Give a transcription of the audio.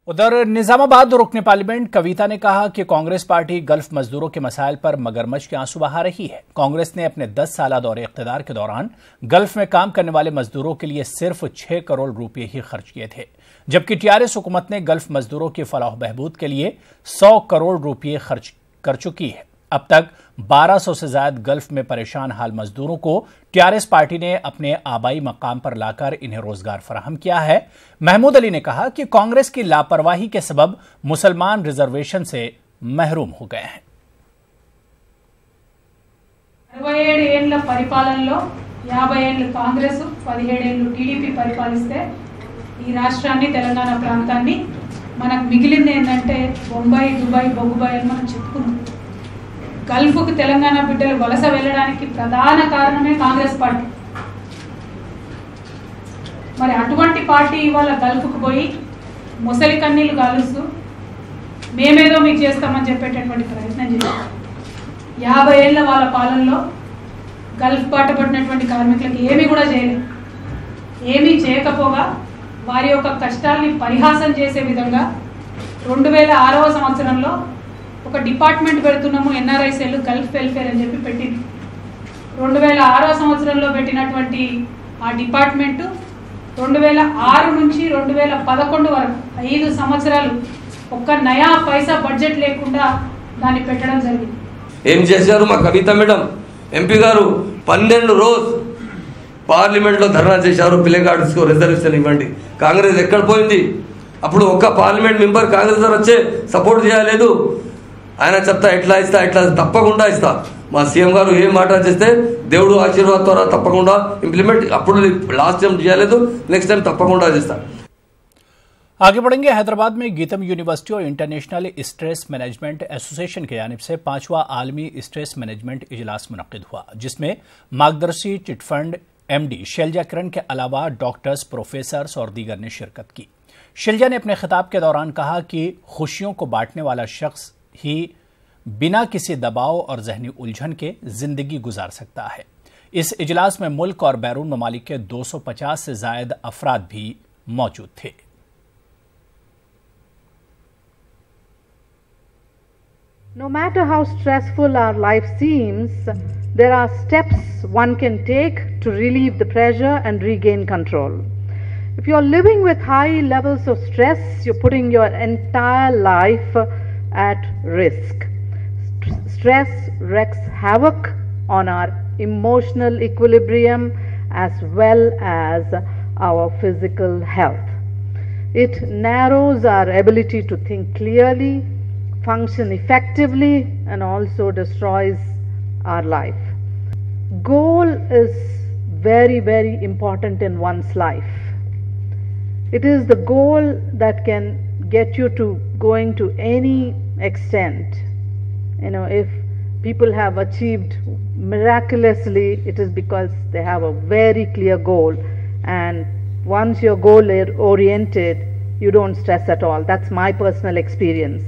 उधर निजामाबाद रुकने पार्लियामेंट कविता ने कहा कि कांग्रेस पार्टी गल्फ मजदूरों के मसाइल पर मगरमच्छ के आंसू बहा रही है। कांग्रेस ने अपने 10 साल दौरे इख्तिदार के दौरान गल्फ में काम करने वाले मजदूरों के लिए सिर्फ 6 करोड़ रुपए ही खर्च किए थे, जबकि टीआरएस हुकूमत ने गल्फ मजदूरों की फलाह बहबूद के लिए 100 करोड़ रुपए खर्च कर चुकी है। अब तक 1200 से ज्यादा गल्फ में परेशान हाल मजदूरों को टीआरएस पार्टी ने अपने आबाई मकाम पर लाकर इन्हें रोजगार फराहम किया है। महमूद अली ने कहा कि कांग्रेस की लापरवाही के सबब मुसलमान रिजर्वेशन से महरूम हो गए हैं। 67 ఏళ్ల పరిపాలనలో 50 ఏళ్లు కాంగ్రెస్ 17 ఏళ్లు టీడీపీ పరిపాలిస్తే ఈ రాష్ట్రాన్ని తెలంగాణ ప్రాంతాన్ని మనకు మిగిలింది ఏంటంటే బొంబాయి దుబాయ్ బొగ్గుబాయ్ అని మనం చెప్పుకున్నాం। గల్ఫ్కు తెలంగాణ బిడ్డలు వలస వెళ్ళడానికి ప్రధాన కారణమే కాంగ్రెస్ పార్టీ। మరి అటువంటి పార్టీ ఇవాళ గల్ఫ్కు పోయి ముసలి కన్నీళ్లు గాలుస్తూ మేమేదో మీకు చేస్తామని చెప్పేటటువంటి ప్రయత్నం చేశారు। 50 ఏళ్ల వాళ్ళ పాలనలో గల్ఫ్ బాట పడినటువంటి కార్మికులకు ఏమీ కూడా చేయలేదు। ఏమీ చేయకపోగా వారి యొక్క కష్టాల్ని పరిహాసం చేసే విధంగా 2006వ సంవత్సరంలో ఒక డిపార్ట్మెంట్ పెడుతున్నాము ఎన్ఆర్ఐ సెల్ గల్ఫ్ వెల్ఫేర్ అని చెప్పి పెట్టింది। 2006వ సంవత్సరంలో పెట్టినటువంటి ఆ డిపార్ట్మెంట్ 2006 నుంచి 2011 వరకు 5 సంవత్సరాలు ఒక్క నయా పైసా బడ్జెట్ లేకుండా దాన్ని పెట్టడం జరిగింది। ఏం చేశారు మా కవిత మేడం ఎంపీ గారు 12 రోజు పార్లమెంట్లో ధర్నా చేశారు, పిల్లగాడ్స్కు రిజర్వేషన్ ఇవ్వండి। కాంగ్రెస్ ఎక్కడ పోయింది? అప్పుడు ఒక్క పార్లమెంట్ మెంబర్ కాంగ్రెస్ వచ్చే సపోర్ట్ చేయలేదు। ఆయన చెప్తా ఎట్లా ఇస్తా ఎట్లా తప్పకుండా ఇస్తా, మా సీఎం గారు ఏ మాట చేస్తే దేవుడు ఆశీర్వాదం ద్వారా తప్పకుండా ఇంప్లిమెంట్, అప్పుడు లాస్ట్ టైం చేయలేదు, నెక్స్ట్ టైం తప్పకుండా చేస్తా। आगे बढ़ेंगे। हैदराबाद में गीतम यूनिवर्सिटी और इंटरनेशनल स्ट्रेस मैनेजमेंट एसोसिएशन की जानिब से 5वां आलमी स्ट्रेस मैनेजमेंट इजलास मुनक्किद हुआ, जिसमें मार्गदर्शी चिटफंड एमडी शैलजा किरण के अलावा डॉक्टर्स, प्रोफेसर्स और दीगर ने शिरकत की। शैलजा ने अपने खिताब के दौरान कहा कि खुशियों को बांटने वाला शख्स ही बिना किसी दबाव और जहनी उलझन के जिंदगी गुजार सकता है। इस इजलास में मुल्क और बैरून ममालिक के 250 से ज्यादा अफराद भी मौजूद थे। No matter how stressful our life seems, there are steps one can take to relieve the pressure and regain control. If you're living with high levels of stress, you're putting your entire life at risk. Stress wreaks havoc on our emotional equilibrium as well as our physical health. It narrows our ability to think clearly, function effectively, and also destroys our life. Goal is very, very important in one's life. It is the goal that can get you to going to any extent. If people have achieved miraculously, it is because they have a very clear goal, and once your goal is oriented, you don't stress at all. That's my personal experience.